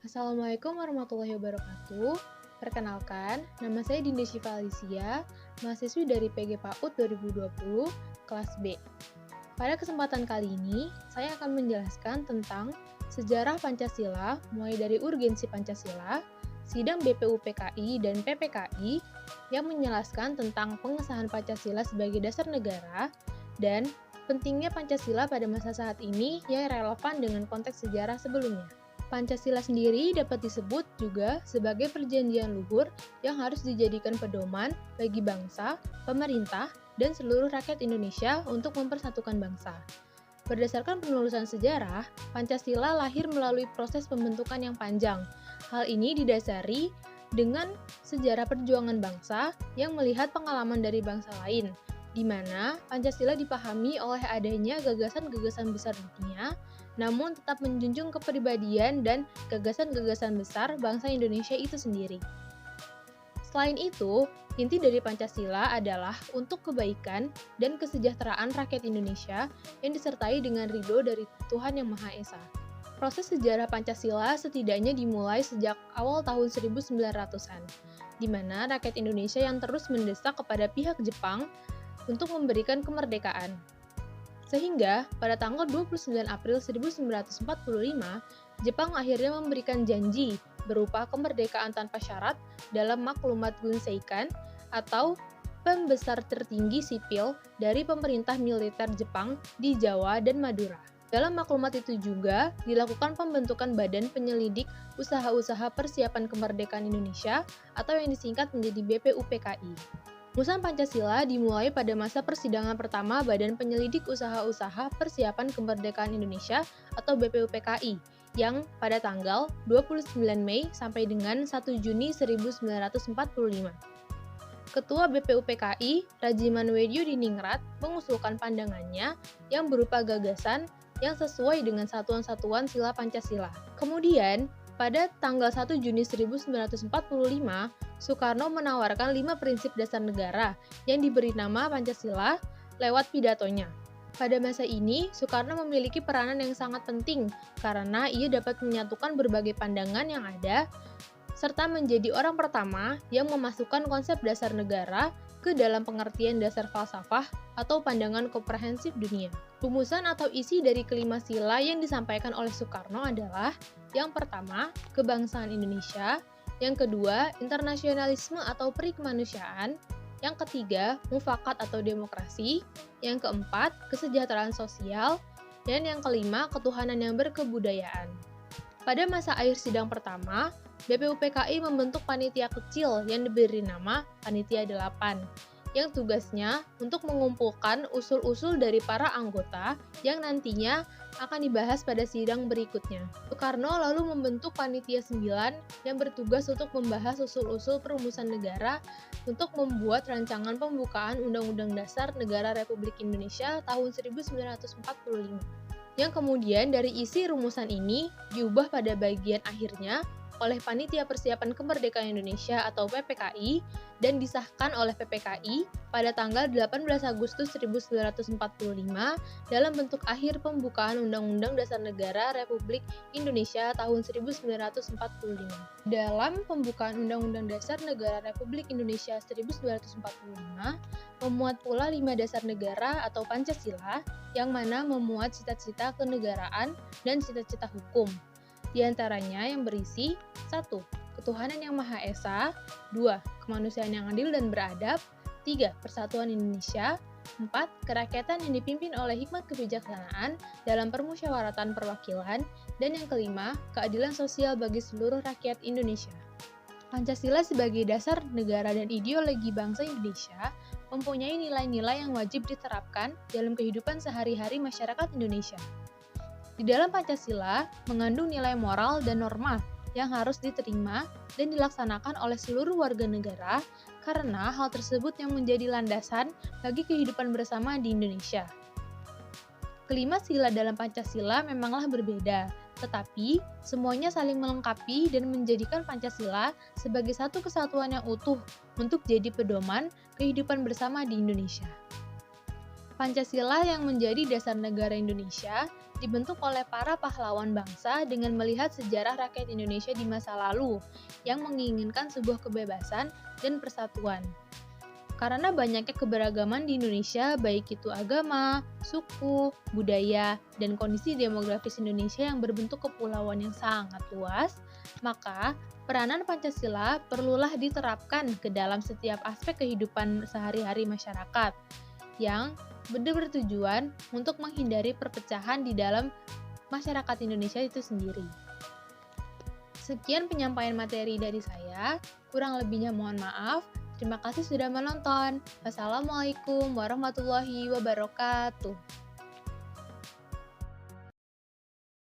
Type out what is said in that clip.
Assalamualaikum warahmatullahi wabarakatuh. Perkenalkan, nama saya Dinda Syifa Alicia, mahasiswi dari PG PAUD 2020, kelas B. Pada kesempatan kali ini, saya akan menjelaskan tentang sejarah Pancasila, mulai dari urgensi Pancasila, sidang BPUPKI dan PPKI, yang menjelaskan tentang pengesahan Pancasila sebagai dasar negara, dan pentingnya Pancasila pada masa saat ini yang relevan dengan konteks sejarah sebelumnya. Pancasila sendiri dapat disebut juga sebagai perjanjian luhur yang harus dijadikan pedoman bagi bangsa, pemerintah, dan seluruh rakyat Indonesia untuk mempersatukan bangsa. Berdasarkan penelusuran sejarah, Pancasila lahir melalui proses pembentukan yang panjang. Hal ini didasari dengan sejarah perjuangan bangsa yang melihat pengalaman dari bangsa lain, di mana Pancasila dipahami oleh adanya gagasan-gagasan besar dunia, namun tetap menjunjung kepribadian dan gagasan-gagasan besar bangsa Indonesia itu sendiri. Selain itu, inti dari Pancasila adalah untuk kebaikan dan kesejahteraan rakyat Indonesia yang disertai dengan ridho dari Tuhan Yang Maha Esa. Proses sejarah Pancasila setidaknya dimulai sejak awal tahun 1900-an, di mana rakyat Indonesia yang terus mendesak kepada pihak Jepang untuk memberikan kemerdekaan. Sehingga, pada tanggal 29 April 1945, Jepang akhirnya memberikan janji berupa kemerdekaan tanpa syarat dalam Maklumat Gunseikan atau pembesar tertinggi sipil dari pemerintah militer Jepang di Jawa dan Madura. Dalam maklumat itu juga dilakukan pembentukan Badan Penyelidik Usaha-Usaha Persiapan Kemerdekaan Indonesia atau yang disingkat menjadi BPUPKI. Rumusan Pancasila dimulai pada masa persidangan pertama Badan Penyelidik Usaha-Usaha Persiapan Kemerdekaan Indonesia atau BPUPKI yang pada tanggal 29 Mei sampai dengan 1 Juni 1945. Ketua BPUPKI, Rajiman Wedyu Diningrat, mengusulkan pandangannya yang berupa gagasan yang sesuai dengan satuan-satuan sila Pancasila. Kemudian, pada tanggal 1 Juni 1945, Soekarno menawarkan 5 prinsip dasar negara yang diberi nama Pancasila lewat pidatonya. Pada masa ini, Soekarno memiliki peranan yang sangat penting karena ia dapat menyatukan berbagai pandangan yang ada serta menjadi orang pertama yang memasukkan konsep dasar negara ke dalam pengertian dasar falsafah atau pandangan komprehensif dunia. Rumusan atau isi dari kelima sila yang disampaikan oleh Soekarno adalah yang pertama, kebangsaan Indonesia, yang kedua, internasionalisme atau perikemanusiaan, yang ketiga, mufakat atau demokrasi, yang keempat, kesejahteraan sosial, dan yang kelima, ketuhanan yang berkebudayaan. Pada masa akhir sidang pertama, BPUPKI membentuk panitia kecil yang diberi nama Panitia 8, yang tugasnya untuk mengumpulkan usul-usul dari para anggota yang nantinya akan dibahas pada sidang berikutnya. Soekarno lalu membentuk Panitia 9 yang bertugas untuk membahas usul-usul perumusan negara untuk membuat rancangan pembukaan Undang-Undang Dasar Negara Republik Indonesia tahun 1945. Yang kemudian dari isi rumusan ini diubah pada bagian akhirnya oleh Panitia Persiapan Kemerdekaan Indonesia atau PPKI dan disahkan oleh PPKI pada tanggal 18 Agustus 1945 dalam bentuk akhir pembukaan Undang-Undang Dasar Negara Republik Indonesia tahun 1945. Dalam pembukaan Undang-Undang Dasar Negara Republik Indonesia 1945 memuat pula 5 dasar negara atau Pancasila yang mana memuat cita-cita kenegaraan dan cita-cita hukum. Di antaranya yang berisi 1. Ketuhanan yang Maha Esa, 2. Kemanusiaan yang adil dan beradab, 3. Persatuan Indonesia, 4. Kerakyatan yang dipimpin oleh hikmat kebijaksanaan dalam permusyawaratan perwakilan, dan yang kelima, keadilan sosial bagi seluruh rakyat Indonesia. Pancasila sebagai dasar negara dan ideologi bangsa Indonesia mempunyai nilai-nilai yang wajib diterapkan dalam kehidupan sehari-hari masyarakat Indonesia. Di dalam Pancasila mengandung nilai moral dan norma yang harus diterima dan dilaksanakan oleh seluruh warga negara karena hal tersebut yang menjadi landasan bagi kehidupan bersama di Indonesia. Kelima sila dalam Pancasila memanglah berbeda, tetapi semuanya saling melengkapi dan menjadikan Pancasila sebagai satu kesatuan yang utuh untuk jadi pedoman kehidupan bersama di Indonesia. Pancasila yang menjadi dasar negara Indonesia dibentuk oleh para pahlawan bangsa dengan melihat sejarah rakyat Indonesia di masa lalu yang menginginkan sebuah kebebasan dan persatuan. Karena banyaknya keberagaman di Indonesia, baik itu agama, suku, budaya, dan kondisi demografis Indonesia yang berbentuk kepulauan yang sangat luas, maka peranan Pancasila perlulah diterapkan ke dalam setiap aspek kehidupan sehari-hari masyarakat yang bertujuan untuk menghindari perpecahan di dalam masyarakat Indonesia itu sendiri. Sekian penyampaian materi dari saya, kurang lebihnya mohon maaf. Terima kasih sudah menonton. Wassalamualaikum warahmatullahi wabarakatuh.